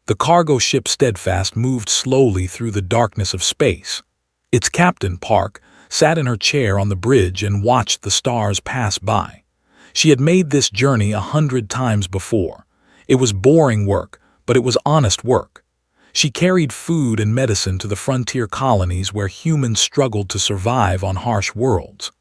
The cargo ship Steadfast moved slowly through the darkness of space. Its captain, Park, sat in her chair on the bridge and watched the stars pass by. She had made this journey 100 times before. It was boring work, but it was honest work. She carried food and medicine to the frontier colonies where humans struggled to survive on harsh worlds.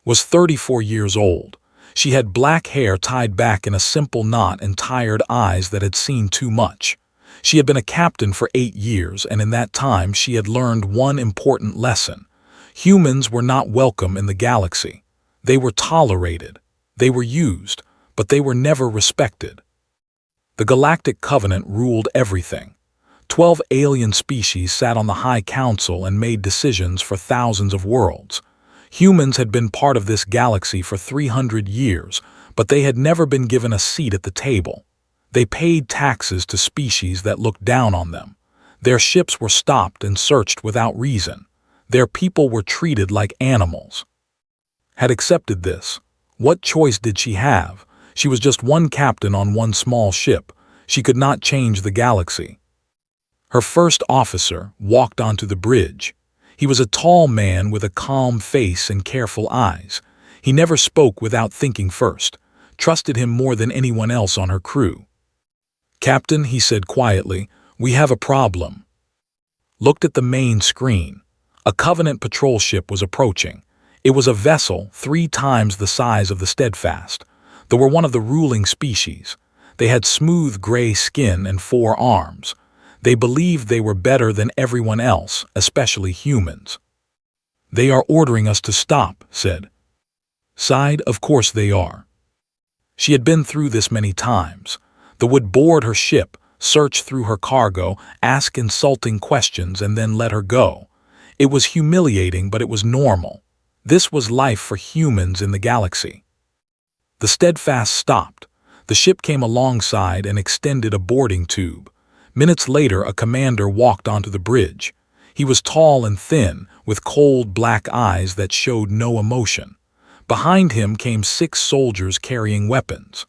Was 34 years old. She had black hair tied back in a simple knot and tired eyes that had seen too much. She had been a captain for 8 years, and in that time she had learned one important lesson. Humans were not welcome in the galaxy. They were tolerated. They were used, but they were never respected. The Galactic Covenant ruled everything. 12 alien species sat on the High Council and made decisions for thousands of worlds. Humans had been part of this galaxy for 300 years, but they had never been given a seat at the table. They paid taxes to species that looked down on them. Their ships were stopped and searched without reason. Their people were treated like animals. Had accepted this. What choice did she have? She was just one captain on one small ship. She could not change the galaxy. Her first officer walked onto the bridge. He was a tall man with a calm face and careful eyes. He never spoke without thinking first, trusted him more than anyone else on her crew. "Captain," he said quietly, "we have a problem." Looked at the main screen. A Covenant patrol ship was approaching. It was a vessel 3 times the size of the Steadfast. They were one of the ruling species. They had smooth gray skin and 4 arms. They believed they were better than everyone else, especially humans. "They are ordering us to stop," said. Sighed, "Of course they are." She had been through this many times. They would board her ship, search through her cargo, ask insulting questions, and then let her go. It was humiliating, but it was normal. This was life for humans in the galaxy. The Steadfast stopped. The ship came alongside and extended a boarding tube. Minutes later, a commander walked onto the bridge. He was tall and thin, with cold black eyes that showed no emotion. Behind him came 6 soldiers carrying weapons.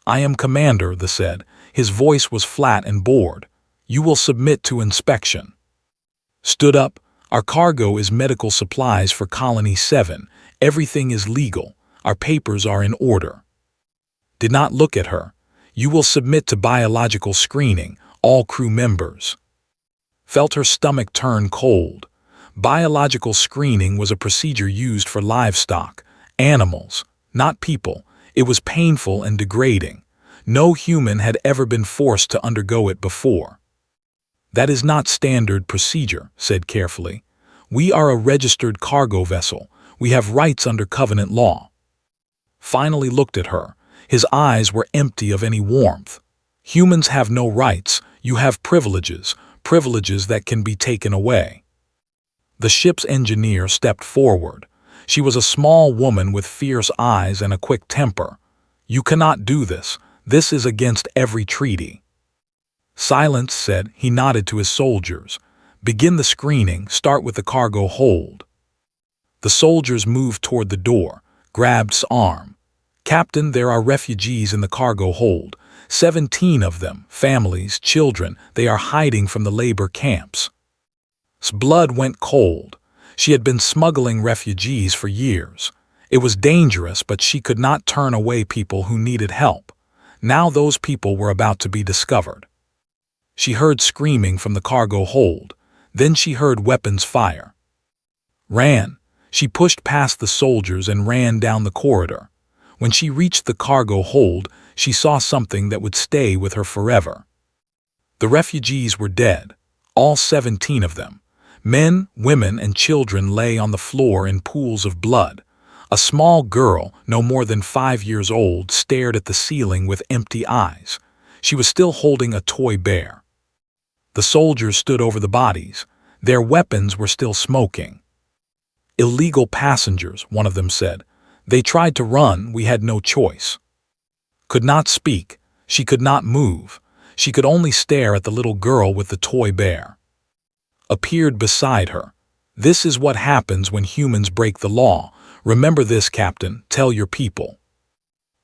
"I am Commander," they said. His voice was flat and bored. "You will submit to inspection." Stood up. "Our cargo is medical supplies for Colony 7. Everything is legal. Our papers are in order." Did not look at her. "You will submit to biological screening, all crew members." Felt her stomach turn cold. Biological screening was a procedure used for livestock, animals, not people. It was painful and degrading. No human had ever been forced to undergo it before. "That is not standard procedure," said carefully. "We are a registered cargo vessel. We have rights under Covenant law." Finally looked at her. His eyes were empty of any warmth. "Humans have no rights. You have privileges, privileges that can be taken away." The ship's engineer stepped forward. She was a small woman with fierce eyes and a quick temper. "You cannot do this. This is against every treaty." "Silence," said. He nodded to his soldiers. "Begin the screening. Start with the cargo hold." The soldiers moved toward the door, grabbed his arm. "Captain, there are refugees in the cargo hold. 17 of them, families, children. They are hiding from the labor camps." His blood went cold. She had been smuggling refugees for years. It was dangerous, but she could not turn away people who needed help. Now those people were about to be discovered. She heard screaming from the cargo hold. Then she heard weapons fire. Ran. She pushed past the soldiers and ran down the corridor. When she reached the cargo hold, she saw something that would stay with her forever. The refugees were dead, all 17 of them. Men, women, and children lay on the floor in pools of blood. A small girl, no more than 5 years old, stared at the ceiling with empty eyes. She was still holding a toy bear. The soldiers stood over the bodies. Their weapons were still smoking. "Illegal passengers," one of them said. "They tried to run. We had no choice." Could not speak. She could not move. She could only stare at the little girl with the toy bear. Appeared beside her. "This is what happens when humans break the law. Remember this, Captain. Tell your people."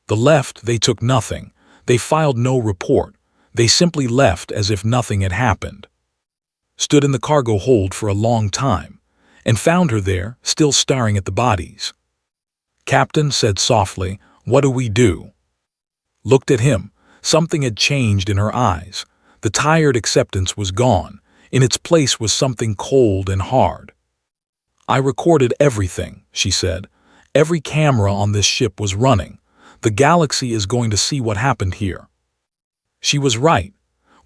The left, they took nothing. They filed no report. They simply left as if nothing had happened. Stood in the cargo hold for a long time, and found her there, still staring at the bodies. "Captain," said softly, "what do we do?" Looked at him. Something had changed in her eyes. The tired acceptance was gone. In its place was something cold and hard. "I recorded everything," she said. "Every camera on this ship was running. The galaxy is going to see what happened here." She was right.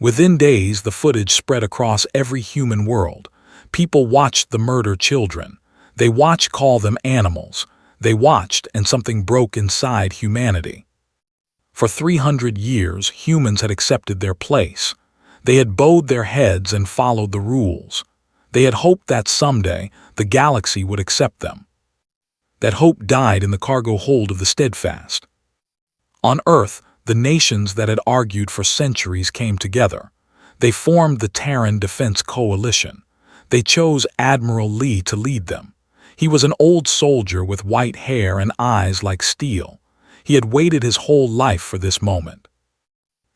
Within days, the footage spread across every human world. People watched the murder children. They watched call them animals. They watched, and something broke inside humanity. For 300 years, humans had accepted their place. They had bowed their heads and followed the rules. They had hoped that someday the galaxy would accept them. That hope died in the cargo hold of the Steadfast. On Earth, the nations that had argued for centuries came together. They formed the Terran Defense Coalition. They chose Admiral Lee to lead them. He was an old soldier with white hair and eyes like steel. He had waited his whole life for this moment.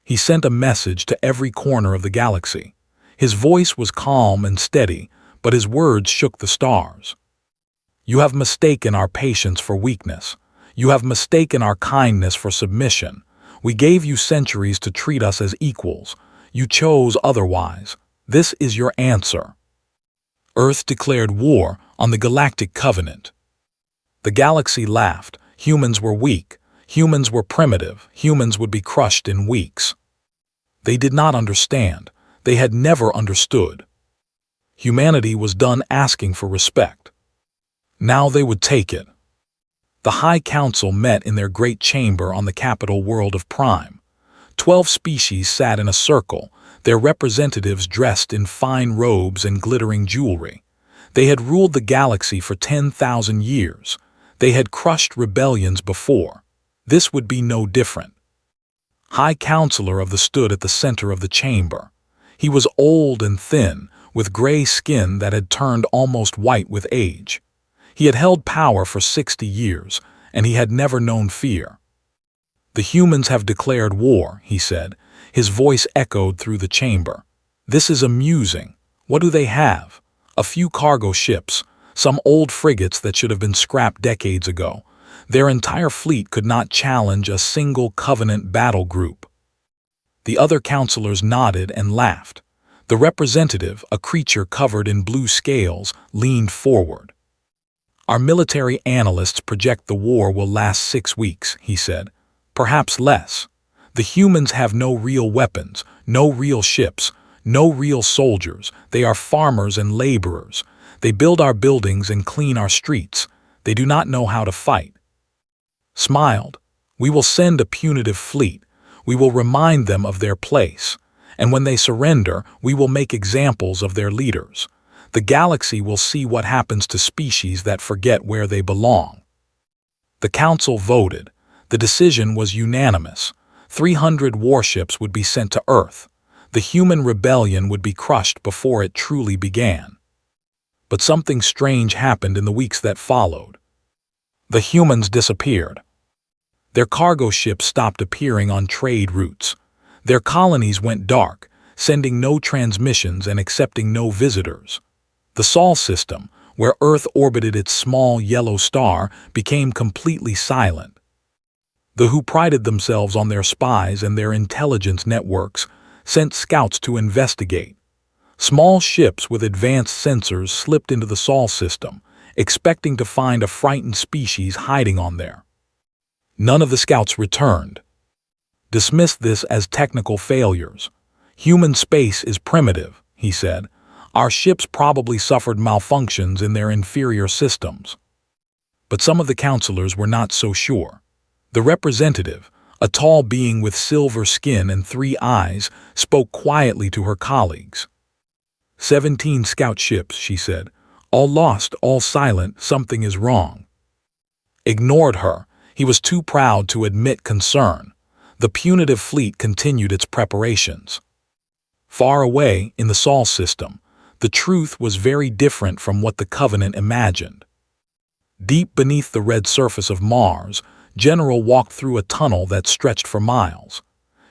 He sent a message to every corner of the galaxy. His voice was calm and steady, but his words shook the stars. "You have mistaken our patience for weakness. You have mistaken our kindness for submission. We gave you centuries to treat us as equals. You chose otherwise. This is your answer." Earth declared war on the Galactic Covenant. The galaxy laughed. Humans were weak. Humans were primitive. Humans would be crushed in weeks. They did not understand. They had never understood. Humanity was done asking for respect. Now they would take it. The High Council met in their great chamber on the capital world of Prime. 12 species sat in a circle, their representatives dressed in fine robes and glittering jewelry. They had ruled the galaxy for 10,000 years. They had crushed rebellions before. This would be no different. High Counselor of the stood at the center of the chamber. He was old and thin, with gray skin that had turned almost white with age. He had held power for 60 years, and he had never known fear. "The humans have declared war," he said. His voice echoed through the chamber. "This is amusing. What do they have? A few cargo ships, some old frigates that should have been scrapped decades ago. Their entire fleet could not challenge a single Covenant battle group." The other counselors nodded and laughed. The representative, a creature covered in blue scales, leaned forward. "Our military analysts project the war will last 6 weeks," he said. "Perhaps less. The humans have no real weapons, no real ships, no real soldiers. They are farmers and laborers. They build our buildings and clean our streets. They do not know how to fight." Smiled. "We will send a punitive fleet. We will remind them of their place. And when they surrender, we will make examples of their leaders. The galaxy will see what happens to species that forget where they belong." The council voted. The decision was unanimous. 300 warships would be sent to Earth. The human rebellion would be crushed before it truly began. But something strange happened in the weeks that followed. The humans disappeared. Their cargo ships stopped appearing on trade routes. Their colonies went dark, sending no transmissions and accepting no visitors. The Sol system, where Earth orbited its small yellow star, became completely silent. The WHO prided themselves on their spies and their intelligence networks, sent scouts to investigate. Small ships with advanced sensors slipped into the Sol system, expecting to find a frightened species hiding on there. None of the scouts returned. "Dismiss this as technical failures. Human space is primitive," he said. "Our ships probably suffered malfunctions in their inferior systems." But some of the counselors were not so sure. The representative, a tall being with silver skin and 3 eyes, spoke quietly to her colleagues. 17 scout ships," she said. "All lost, all silent, something is wrong." Ignored her. He was too proud to admit concern. The punitive fleet continued its preparations. Far away, in the Sol system, the truth was very different from what the Covenant imagined. Deep beneath the red surface of Mars, General walked through a tunnel that stretched for miles.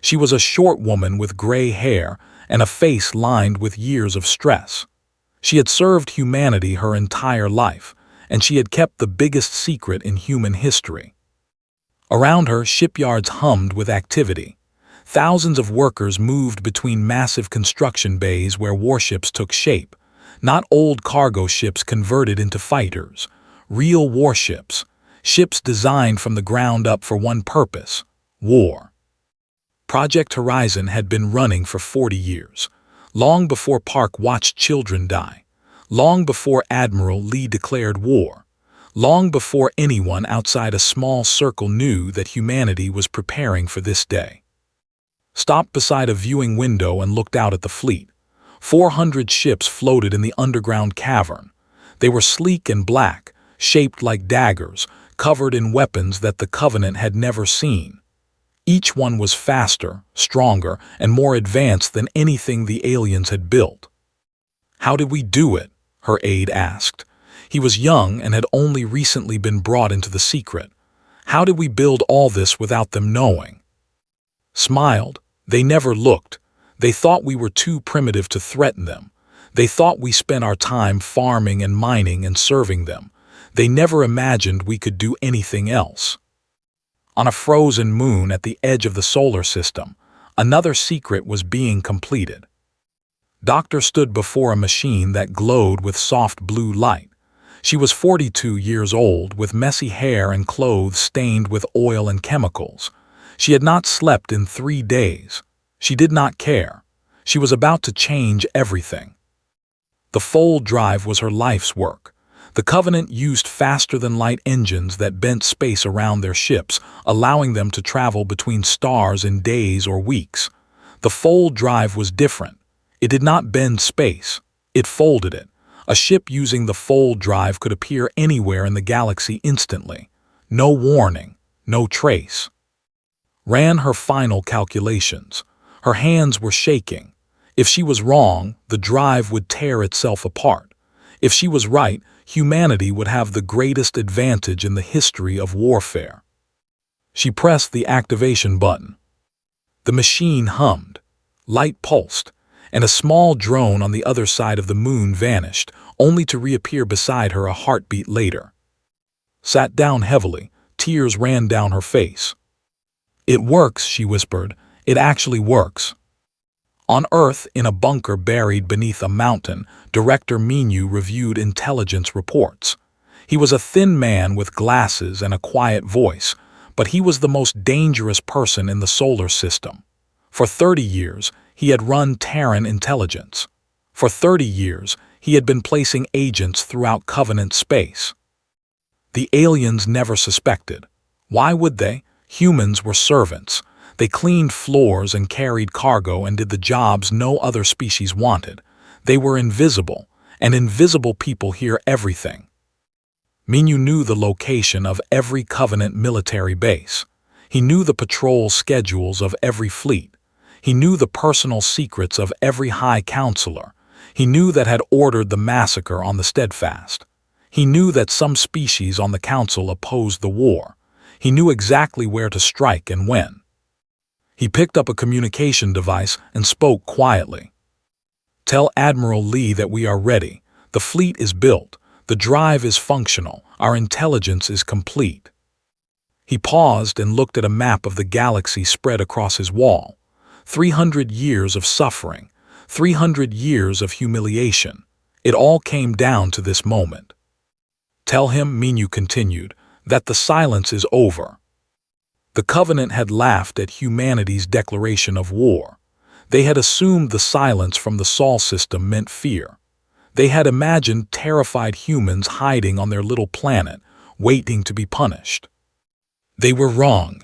She was a short woman with gray hair and a face lined with years of stress. She had served humanity her entire life, and she had kept the biggest secret in human history. Around her, shipyards hummed with activity. Thousands of workers moved between massive construction bays where warships took shape, not old cargo ships converted into fighters, real warships, ships designed from the ground up for one purpose: war. Project Horizon had been running for 40 years, long before Park watched children die, long before Admiral Lee declared war, long before anyone outside a small circle knew that humanity was preparing for this day. Stopped beside a viewing window and looked out at the fleet. 400 ships floated in the underground cavern. They were sleek and black, shaped like daggers, covered in weapons that the Covenant had never seen. Each one was faster, stronger, and more advanced than anything the aliens had built. "How did we do it?" her aide asked. He was young and had only recently been brought into the secret. "How did we build all this without them knowing?" Smiled. "They never looked. They thought we were too primitive to threaten them. They thought we spent our time farming and mining and serving them. They never imagined we could do anything else." On a frozen moon at the edge of the solar system, another secret was being completed. Doctor stood before a machine that glowed with soft blue light. She was 42 years old, with messy hair and clothes stained with oil and chemicals. She had not slept in 3 days. She did not care. She was about to change everything. The fold drive was her life's work. The Covenant used faster-than-light engines that bent space around their ships, allowing them to travel between stars in days or weeks. The fold drive was different. It did not bend space. It folded it. A ship using the fold drive could appear anywhere in the galaxy instantly. No warning, no trace. Ran her final calculations. Her hands were shaking. If she was wrong, the drive would tear itself apart. If she was right, humanity would have the greatest advantage in the history of warfare. She pressed the activation button. The machine hummed. Light pulsed, and a small drone on the other side of the moon vanished, only to reappear beside her a heartbeat later. Sat down heavily. Tears ran down her face. "It works," she whispered. "It actually works." On Earth, in a bunker buried beneath a mountain, Director Minu reviewed intelligence reports. He was a thin man with glasses and a quiet voice, but he was the most dangerous person in the solar system. For 30 years, he had run Terran intelligence. For 30 years, he had been placing agents throughout Covenant space. The aliens never suspected. Why would they? Humans were servants. They cleaned floors and carried cargo and did the jobs no other species wanted. They were invisible, and invisible people hear everything. Minu knew the location of every Covenant military base. He knew the patrol schedules of every fleet. He knew the personal secrets of every High Counselor. He knew that had ordered the massacre on the Steadfast. He knew that some species on the Council opposed the war. He knew exactly where to strike and when. He picked up a communication device and spoke quietly. "Tell Admiral Lee that we are ready. The fleet is built. The drive is functional. Our intelligence is complete." He paused and looked at a map of the galaxy spread across his wall. 300 years of suffering. 300 years of humiliation. It all came down to this moment. "Tell him," Minu continued, "that the silence is over." The Covenant had laughed at humanity's declaration of war. They had assumed the silence from the Sol system meant fear. They had imagined terrified humans hiding on their little planet, waiting to be punished. They were wrong.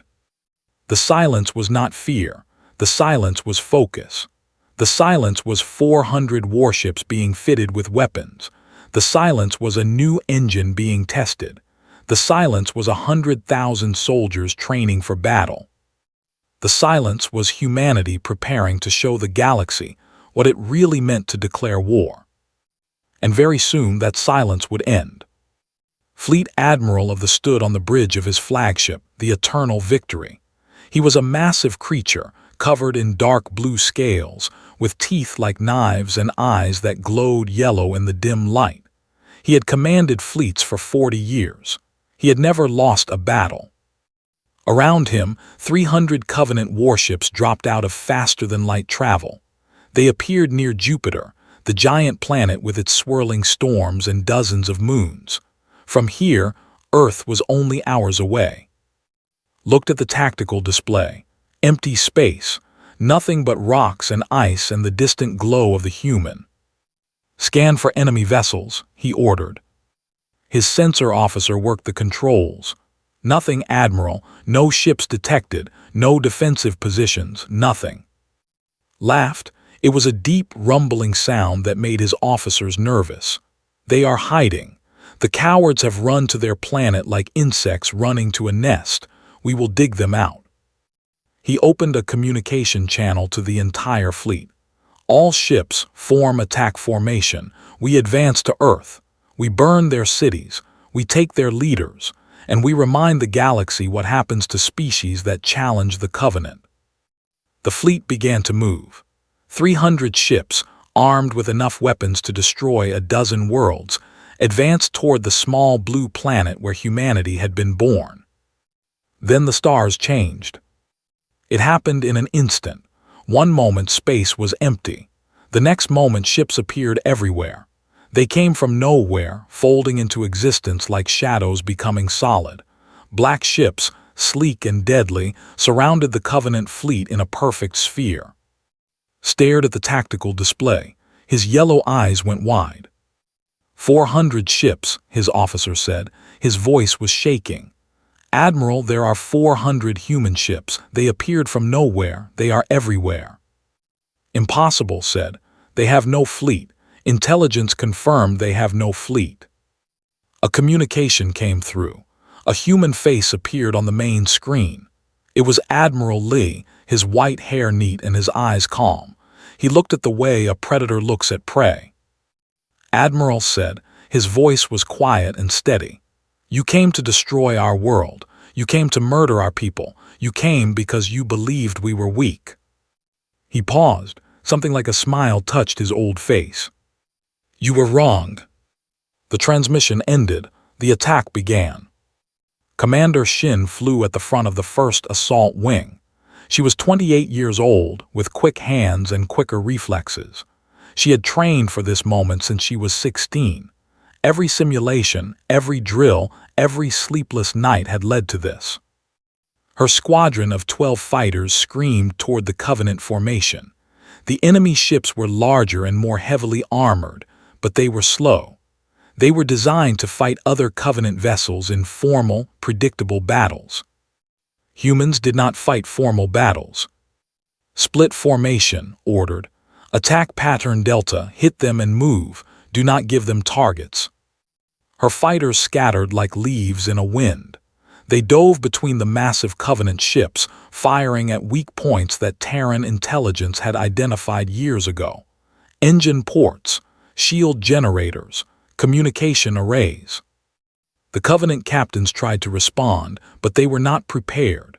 The silence was not fear. The silence was focus. The silence was 400 warships being fitted with weapons. The silence was a new engine being tested. The silence was 100,000 soldiers training for battle. The silence was humanity preparing to show the galaxy what it really meant to declare war. And very soon that silence would end. Fleet Admiral of the stood on the bridge of his flagship, the Eternal Victory. He was a massive creature, covered in dark blue scales, with teeth like knives and eyes that glowed yellow in the dim light. He had commanded fleets for 40 years. He had never lost a battle. Around him, 300 Covenant warships dropped out of faster-than-light travel. They appeared near Jupiter, the giant planet with its swirling storms and dozens of moons. From here, Earth was only hours away. Looked at the tactical display. Empty space, nothing but rocks and ice and the distant glow of the human. "Scan for enemy vessels," he ordered. His sensor officer worked the controls. "Nothing, Admiral, no ships detected, no defensive positions, nothing." Laughed. It was a deep, rumbling sound that made his officers nervous. "They are hiding. The cowards have run to their planet like insects running to a nest. We will dig them out." He opened a communication channel to the entire fleet. "All ships, form attack formation. We advance to Earth. We burn their cities. We take their leaders. And we remind the galaxy what happens to species that challenge the Covenant." The fleet began to move. 300 ships, armed with enough weapons to destroy a dozen worlds, advanced toward the small blue planet where humanity had been born. Then the stars changed. It happened in an instant. One moment space was empty. The next moment ships appeared everywhere. They came from nowhere, folding into existence like shadows becoming solid. Black ships, sleek and deadly, surrounded the Covenant fleet in a perfect sphere. Stared at the tactical display. His yellow eyes went wide. 400 ships, his officer said. His voice was shaking. "Admiral, there are 400 human ships. They appeared from nowhere. They are everywhere." "Impossible," said. "They have no fleet. Intelligence confirmed they have no fleet." A communication came through. A human face appeared on the main screen. It was Admiral Lee, his white hair neat and his eyes calm. He looked at the way a predator looks at prey. "Admiral," said, his voice was quiet and steady. "You came to destroy our world. You came to murder our people. You came because you believed we were weak." He paused. Something like a smile touched his old face. "You were wrong." The transmission ended. The attack began. Commander Shin flew at the front of the first assault wing. She was 28 years old, with quick hands and quicker reflexes. She had trained for this moment since she was 16. Every simulation, every drill, every sleepless night had led to this. Her squadron of 12 fighters screamed toward the Covenant formation. The enemy ships were larger and more heavily armored, but they were slow. They were designed to fight other Covenant vessels in formal, predictable battles. Humans did not fight formal battles. "Split formation," ordered. "Attack pattern Delta, hit them and move. Do not give them targets." Her fighters scattered like leaves in a wind. They dove between the massive Covenant ships, firing at weak points that Terran intelligence had identified years ago. Engine ports, shield generators, communication arrays. The Covenant captains tried to respond, but they were not prepared.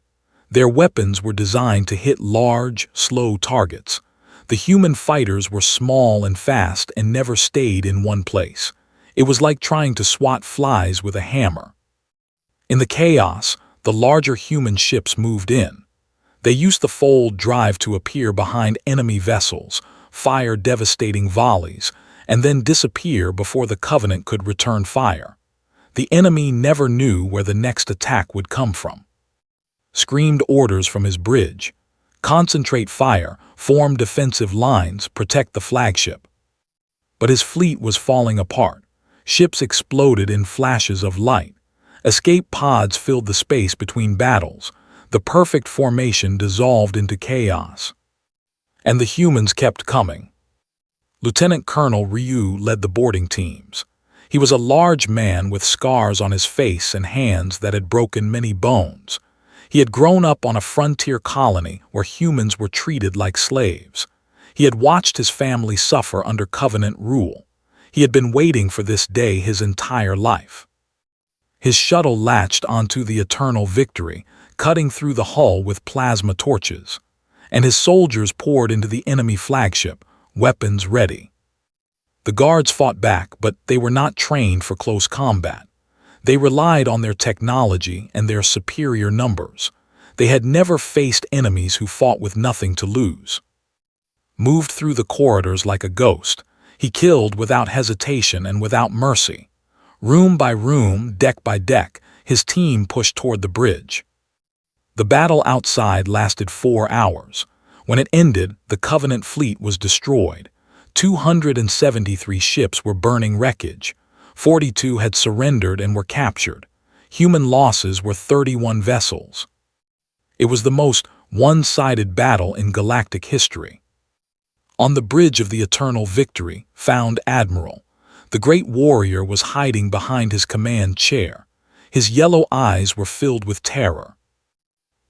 Their weapons were designed to hit large, slow targets. The human fighters were small and fast and never stayed in one place. It was like trying to swat flies with a hammer. In the chaos, the larger human ships moved in. They used the fold drive to appear behind enemy vessels, fire devastating volleys, and then disappear before the Covenant could return fire. The enemy never knew where the next attack would come from. Screamed orders from his bridge. "Concentrate fire, form defensive lines, protect the flagship." But his fleet was falling apart. Ships exploded in flashes of light. Escape pods filled the space between battles. The perfect formation dissolved into chaos. And the humans kept coming. Lieutenant Colonel Ryu led the boarding teams. He was a large man with scars on his face and hands that had broken many bones. He had grown up on a frontier colony where humans were treated like slaves. He had watched his family suffer under Covenant rule. He had been waiting for this day his entire life. His shuttle latched onto the Eternal Victory, cutting through the hull with plasma torches. and his soldiers poured into the enemy flagship, weapons ready. The guards fought back, but they were not trained for close combat. They relied on their technology and their superior numbers. They had never faced enemies who fought with nothing to lose. Moved through the corridors like a ghost, he killed without hesitation and without mercy. Room by room, deck by deck, his team pushed toward the bridge. The battle outside lasted 4 hours. When it ended, the Covenant fleet was destroyed. 273 ships were burning wreckage. 42 had surrendered and were captured. Human losses were 31 vessels. It was the most one-sided battle in galactic history. On the bridge of the Eternal Victory, found Admiral. The great warrior was hiding behind his command chair. His yellow eyes were filled with terror.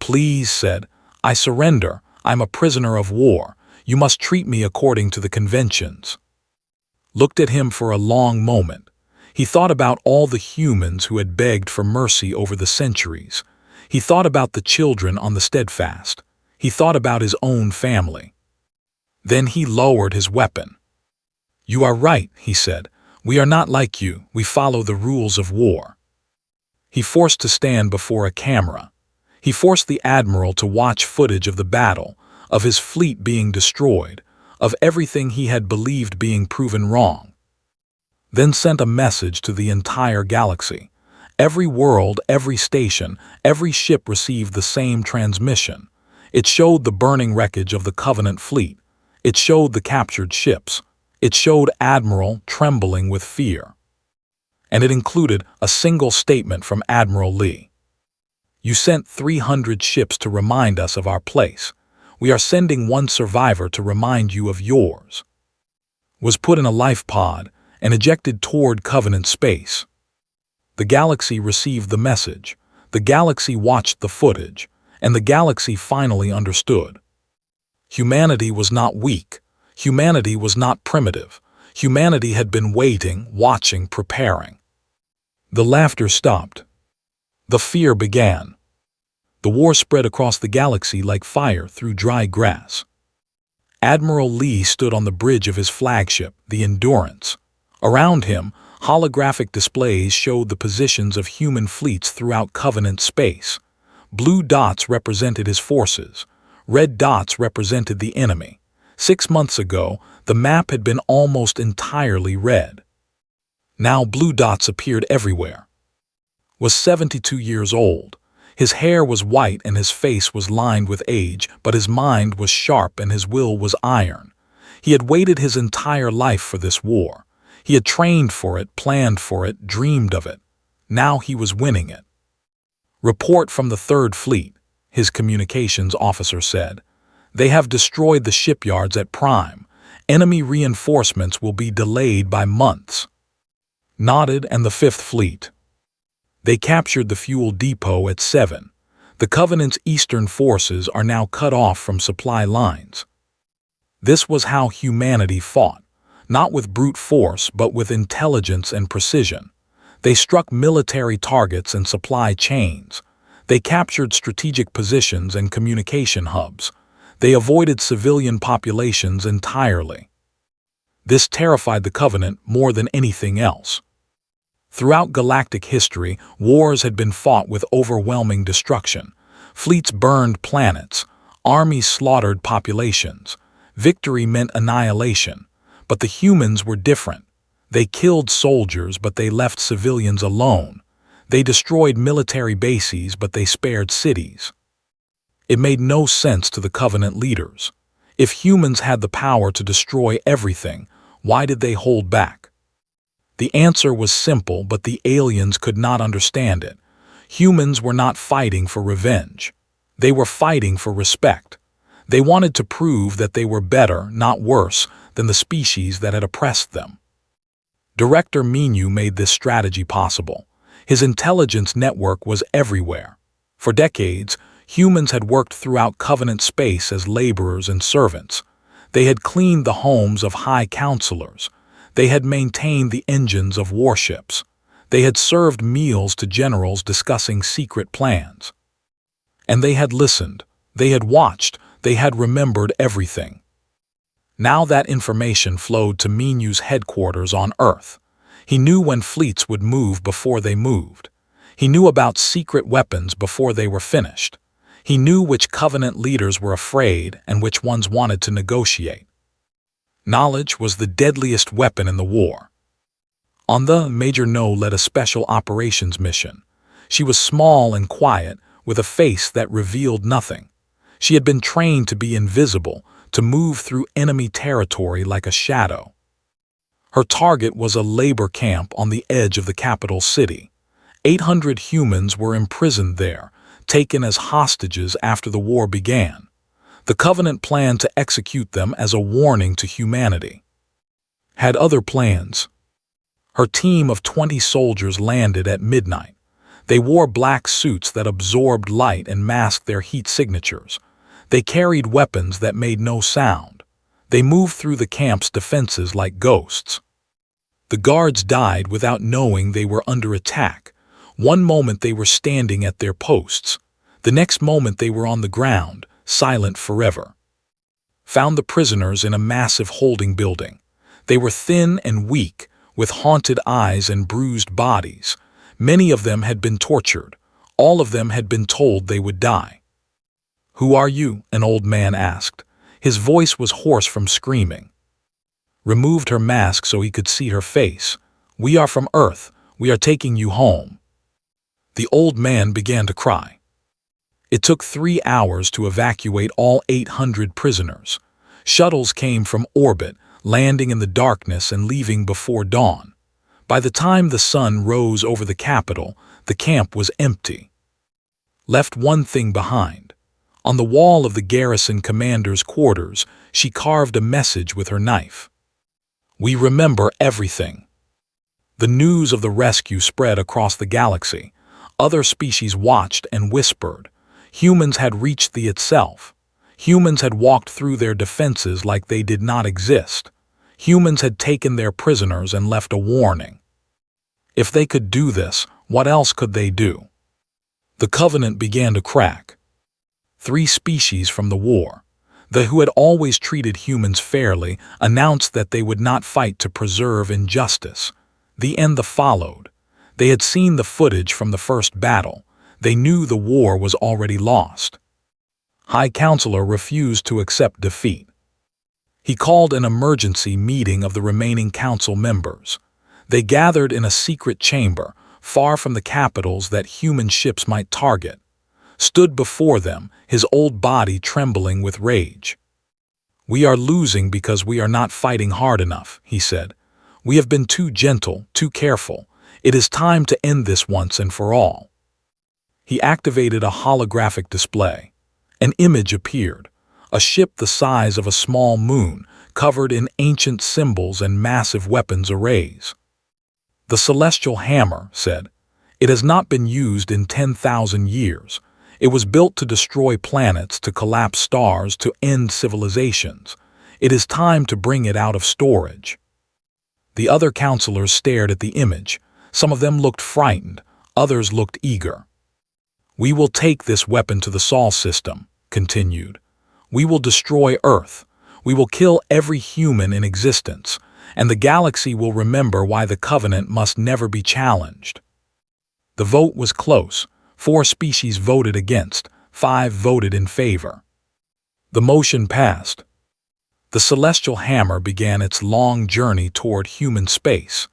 "Please," said, "I surrender. I'm a prisoner of war. You must treat me according to the conventions." Looked at him for a long moment. He thought about all the humans who had begged for mercy over the centuries. He thought about the children on the Steadfast. He thought about his own family. Then he lowered his weapon. "You are right," he said. "We are not like you. We follow the rules of war." He forced to stand before a camera. He forced the Admiral to watch footage of the battle, of his fleet being destroyed, of everything he had believed being proven wrong. Then sent a message to the entire galaxy. Every world, every station, every ship received the same transmission. It showed the burning wreckage of the Covenant fleet. It showed the captured ships. It showed Admiral trembling with fear. And it included a single statement from Admiral Lee. "You sent 300 ships to remind us of our place. We are sending one survivor to remind you of yours." Was put in a life pod and ejected toward Covenant space. The galaxy received the message. The galaxy watched the footage, and the galaxy finally understood. Humanity was not weak. Humanity was not primitive. Humanity had been waiting, watching, preparing. The laughter stopped. The fear began. The war spread across the galaxy like fire through dry grass. Admiral Lee stood on the bridge of his flagship, the Endurance. Around him, holographic displays showed the positions of human fleets throughout Covenant space. Blue dots represented his forces. Red dots represented the enemy. 6 months ago, the map had been almost entirely red. Now blue dots appeared everywhere. Was 72 years old. His hair was white and his face was lined with age, but his mind was sharp and his will was iron. He had waited his entire life for this war. He had trained for it, planned for it, dreamed of it. Now he was winning it. "Report from the Third Fleet," his communications officer said. "They have destroyed the shipyards at Prime. Enemy reinforcements will be delayed by months." Nodded, and the Fifth Fleet. "They captured the fuel depot at 7. The Covenant's eastern forces are now cut off from supply lines." This was how humanity fought, not with brute force but with intelligence and precision. They struck military targets and supply chains. They captured strategic positions and communication hubs. They avoided civilian populations entirely. This terrified the Covenant more than anything else. Throughout galactic history, wars had been fought with overwhelming destruction. Fleets burned planets. Armies slaughtered populations. Victory meant annihilation. But the humans were different. They killed soldiers, but they left civilians alone. They destroyed military bases, but they spared cities. It made no sense to the Covenant leaders. If humans had the power to destroy everything, why did they hold back? The answer was simple, but the aliens could not understand it. Humans were not fighting for revenge. They were fighting for respect. They wanted to prove that they were better, not worse, than the species that had oppressed them. Director Menu made this strategy possible. His intelligence network was everywhere. For decades, humans had worked throughout Covenant space as laborers and servants. They had cleaned the homes of high counselors. They had maintained the engines of warships. They had served meals to generals discussing secret plans. And they had listened. They had watched. They had remembered everything. Now that information flowed to Menu's headquarters on Earth. He knew when fleets would move before they moved. He knew about secret weapons before they were finished. He knew which Covenant leaders were afraid and which ones wanted to negotiate. Knowledge was the deadliest weapon in the war. On the Major No led a special operations mission. She was small and quiet, with a face that revealed nothing. She had been trained to be invisible, to move through enemy territory like a shadow. Her target was a labor camp on the edge of the capital city. 800 humans were imprisoned there, taken as hostages after the war began. The Covenant planned to execute them as a warning to humanity. Had other plans. Her team of 20 soldiers landed at midnight. They wore black suits that absorbed light and masked their heat signatures. They carried weapons that made no sound. They moved through the camp's defenses like ghosts. The guards died without knowing they were under attack. One moment they were standing at their posts. The next moment they were on the ground, silent forever. Found the prisoners in a massive holding building. They were thin and weak, with haunted eyes and bruised bodies. Many of them had been tortured. All of them had been told they would die. "Who are you?" an old man asked. His voice was hoarse from screaming. Removed her mask so he could see her face. "We are from Earth. We are taking you home." The old man began to cry. It took 3 hours to evacuate all 800 prisoners. Shuttles came from orbit, landing in the darkness and leaving before dawn. By the time the sun rose over the capital, the camp was empty. Left one thing behind. On the wall of the garrison commander's quarters, she carved a message with her knife. "We remember everything." The news of the rescue spread across the galaxy. Other species watched and whispered. Humans had reached the itself. Humans had walked through their defenses like they did not exist. Humans had taken their prisoners and left a warning. If they could do this, what else could they do? The Covenant began to crack. 3 species from the war, they who had always treated humans fairly, announced that they would not fight to preserve injustice. The end followed. They had seen the footage from the first battle. They knew the war was already lost. High Counselor refused to accept defeat. He called an emergency meeting of the remaining council members. They gathered in a secret chamber, far from the capitals that human ships might target. Stood before them, his old body trembling with rage. "We are losing because we are not fighting hard enough," he said. "We have been too gentle, too careful. It is time to end this once and for all." He activated a holographic display. An image appeared, a ship the size of a small moon, covered in ancient symbols and massive weapons arrays. "The Celestial Hammer," said. "It has not been used in 10,000 years. It was built to destroy planets, to collapse stars, to end civilizations. It is time to bring it out of storage." The other counselors stared at the image. Some of them looked frightened, others looked eager. "We will take this weapon to the Sol system," continued. "We will destroy Earth. We will kill every human in existence, and the galaxy will remember why the Covenant must never be challenged." The vote was close. 4 species voted against, 5 voted in favor. The motion passed. The Celestial Hammer began its long journey toward human space.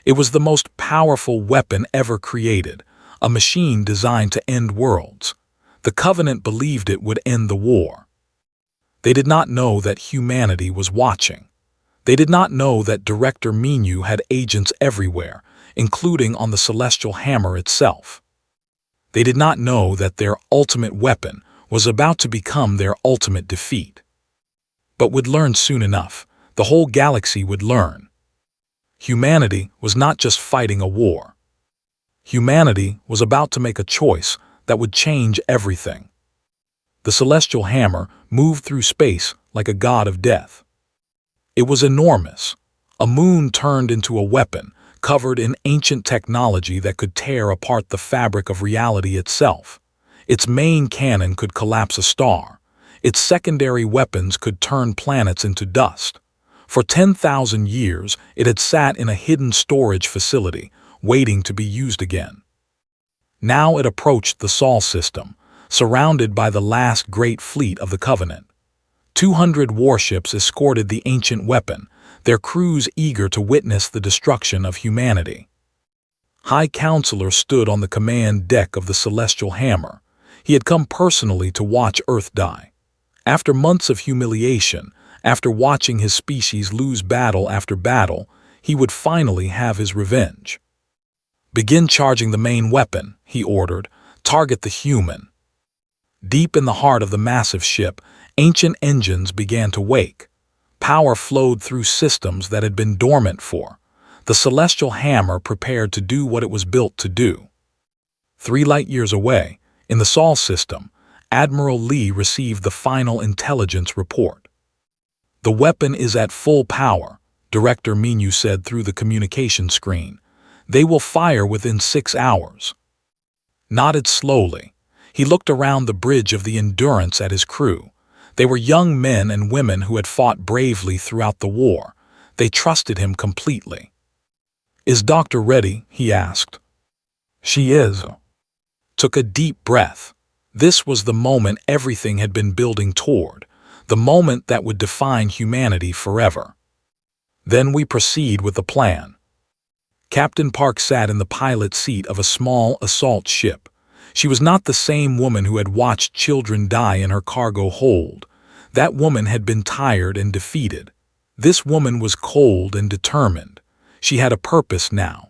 It was the most powerful weapon ever created, a machine designed to end worlds. The Covenant believed it would end the war. They did not know that humanity was watching. They did not know that Director Menu had agents everywhere, including on the Celestial Hammer itself. They did not know that their ultimate weapon was about to become their ultimate defeat. But would learn soon enough. The whole galaxy would learn. Humanity was not just fighting a war. Humanity was about to make a choice that would change everything. The Celestial Hammer moved through space like a god of death. It was enormous. A moon turned into a weapon, covered in ancient technology that could tear apart the fabric of reality itself. Its main cannon could collapse a star. Its secondary weapons could turn planets into dust. For 10,000 years, it had sat in a hidden storage facility, waiting to be used again. Now it approached the Sol system, surrounded by the last great fleet of the Covenant. 200 warships escorted the ancient weapon, their crews eager to witness the destruction of humanity. High Counselor stood on the command deck of the Celestial Hammer. He had come personally to watch Earth die. After months of humiliation, after watching his species lose battle after battle, he would finally have his revenge. "Begin charging the main weapon," he ordered. "Target the human." Deep in the heart of the massive ship, ancient engines began to wake. Power flowed through systems that had been dormant for. The Celestial Hammer prepared to do what it was built to do. 3 light-years away, in the Sol system, Admiral Lee received the final intelligence report. "The weapon is at full power," Director Minu said through the communication screen. "They will fire within 6 hours." Nodded slowly. He looked around the bridge of the Endurance at his crew. They were young men and women who had fought bravely throughout the war. They trusted him completely. "Is Doctor ready?" he asked. "She is." Took a deep breath. This was the moment everything had been building toward, the moment that would define humanity forever. "Then we proceed with the plan." Captain Park sat in the pilot seat of a small assault ship. She was not the same woman who had watched children die in her cargo hold. That woman had been tired and defeated. This woman was cold and determined. She had a purpose now.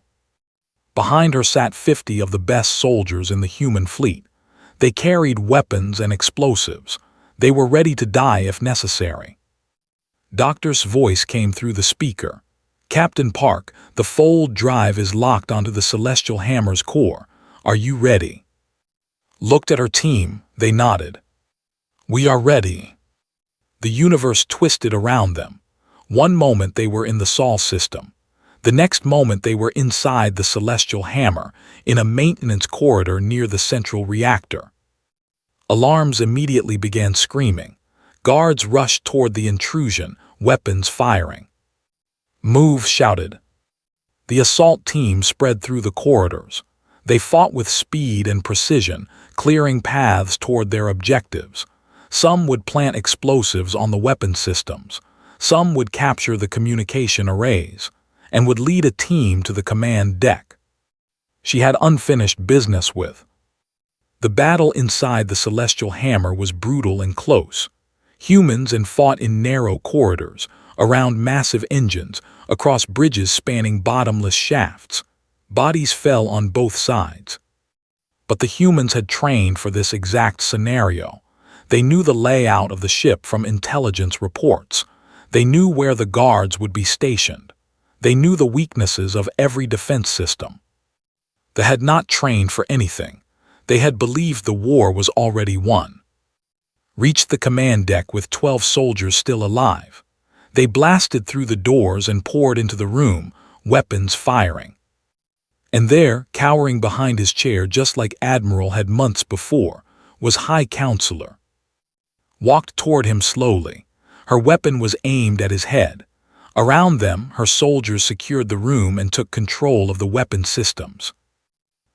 Behind her sat 50 of the best soldiers in the human fleet. They carried weapons and explosives. They were ready to die if necessary. Doctor's voice came through the speaker. "Captain Park, the fold drive is locked onto the Celestial Hammer's core. Are you ready?" Looked at her team. They nodded. "We are ready." The universe twisted around them. One moment they were in the Sol system. The next moment they were inside the Celestial Hammer, in a maintenance corridor near the central reactor. Alarms immediately began screaming. Guards rushed toward the intrusion, weapons firing. "Move!" shouted. The assault team spread through the corridors. They fought with speed and precision, clearing paths toward their objectives. Some would plant explosives on the weapon systems. Some would capture the communication arrays, and would lead a team to the command deck. She had unfinished business with. The battle inside the Celestial Hammer was brutal and close. Humans fought in narrow corridors, around massive engines, across bridges spanning bottomless shafts. Bodies fell on both sides. But the humans had trained for this exact scenario. They knew the layout of the ship from intelligence reports. They knew where the guards would be stationed. They knew the weaknesses of every defense system. They had not trained for anything. They had believed the war was already won. Reached the command deck with 12 soldiers still alive. They blasted through the doors and poured into the room, weapons firing. And there, cowering behind his chair just like Admiral had months before, was High Counselor. Walked toward him slowly. Her weapon was aimed at his head. Around them, her soldiers secured the room and took control of the weapon systems.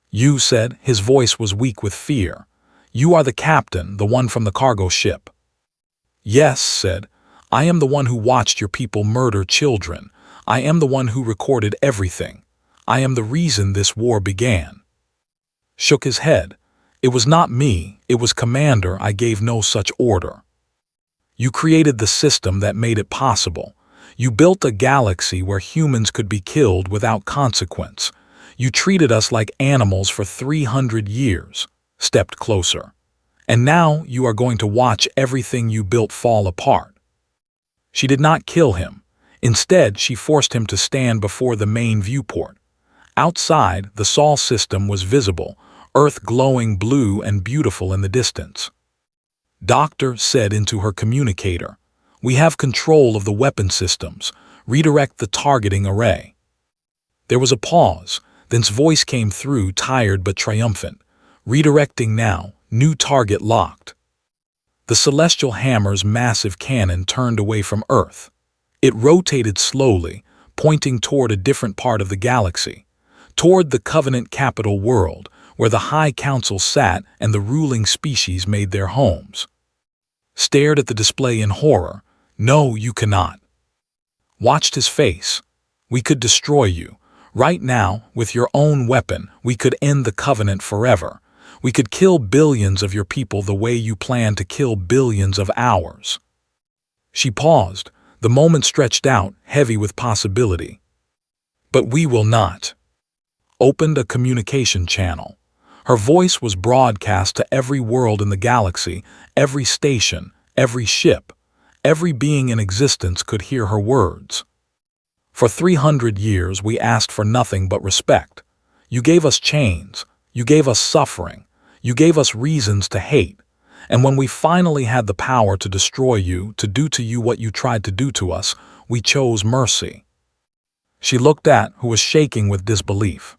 "You," said, his voice was weak with fear. "You are the captain, the one from the cargo ship." "Yes," said, "I am the one who watched your people murder children. I am the one who recorded everything. I am the reason this war began." Shook his head. "It was not me, it was Commander. I gave no such order. You created the system that made it possible. You built a galaxy where humans could be killed without consequence. You treated us like animals for 300 years, stepped closer. And now you are going to watch everything you built fall apart." She did not kill him. Instead, she forced him to stand before the main viewport. Outside, the Sol system was visible, Earth glowing blue and beautiful in the distance. "Doctor," said into her communicator, "we have control of the weapon systems. Redirect the targeting array." There was a pause. Then's voice came through, tired but triumphant. "Redirecting now. New target locked." The celestial hammer's massive cannon turned away from Earth. It rotated slowly, pointing toward a different part of the galaxy, toward the Covenant capital world, where the High Council sat and the ruling species made their homes. Stared at the display in horror. "No, you cannot." Watched his face. "We could destroy you. Right now, with your own weapon, we could end the Covenant forever. We could kill billions of your people the way you plan to kill billions of ours." She paused, the moment stretched out, heavy with possibility. "But we will not." Opened a communication channel. Her voice was broadcast to every world in the galaxy, every station, every ship. Every being in existence could hear her words. "For 300 years we asked for nothing but respect. You gave us chains. You gave us suffering. You gave us reasons to hate. And when we finally had the power to destroy you, to do to you what you tried to do to us, we chose mercy." She looked at who was shaking with disbelief.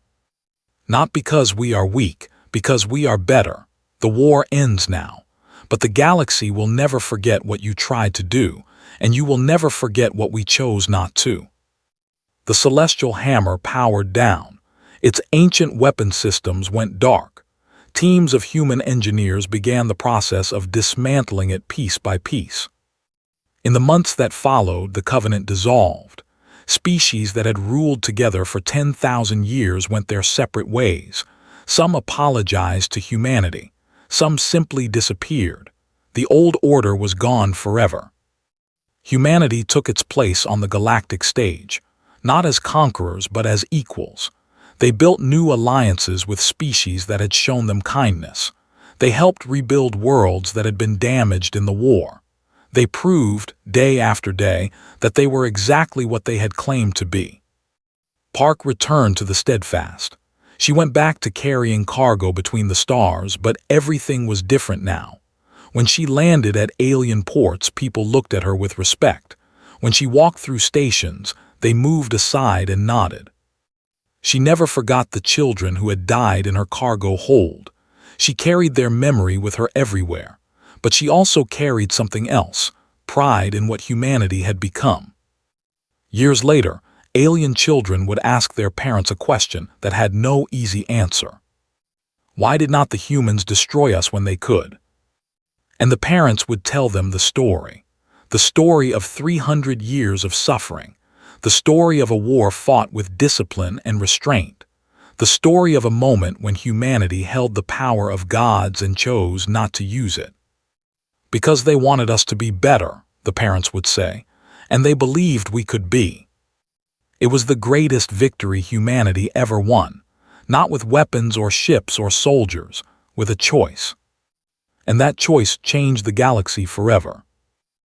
"Not because we are weak, because we are better. The war ends now. But the galaxy will never forget what you tried to do, and you will never forget what we chose not to." The celestial hammer powered down. Its ancient weapon systems went dark. Teams of human engineers began the process of dismantling it piece by piece. In the months that followed, the Covenant dissolved. Species that had ruled together for 10,000 years went their separate ways. Some apologized to humanity. Some simply disappeared. The old order was gone forever. Humanity took its place on the galactic stage, not as conquerors but as equals. They built new alliances with species that had shown them kindness. They helped rebuild worlds that had been damaged in the war. They proved, day after day, that they were exactly what they had claimed to be. Park returned to the Steadfast. She went back to carrying cargo between the stars, but everything was different now. When she landed at alien ports, people looked at her with respect. When she walked through stations, they moved aside and nodded. She never forgot the children who had died in her cargo hold. She carried their memory with her everywhere. But she also carried something else, pride in what humanity had become. Years later, alien children would ask their parents a question that had no easy answer. Why did not the humans destroy us when they could? And the parents would tell them the story of 300 years of suffering, the story of a war fought with discipline and restraint, the story of a moment when humanity held the power of gods and chose not to use it. Because they wanted us to be better, the parents would say, and they believed we could be. It was the greatest victory humanity ever won, not with weapons or ships or soldiers, with a choice. And that choice changed the galaxy forever.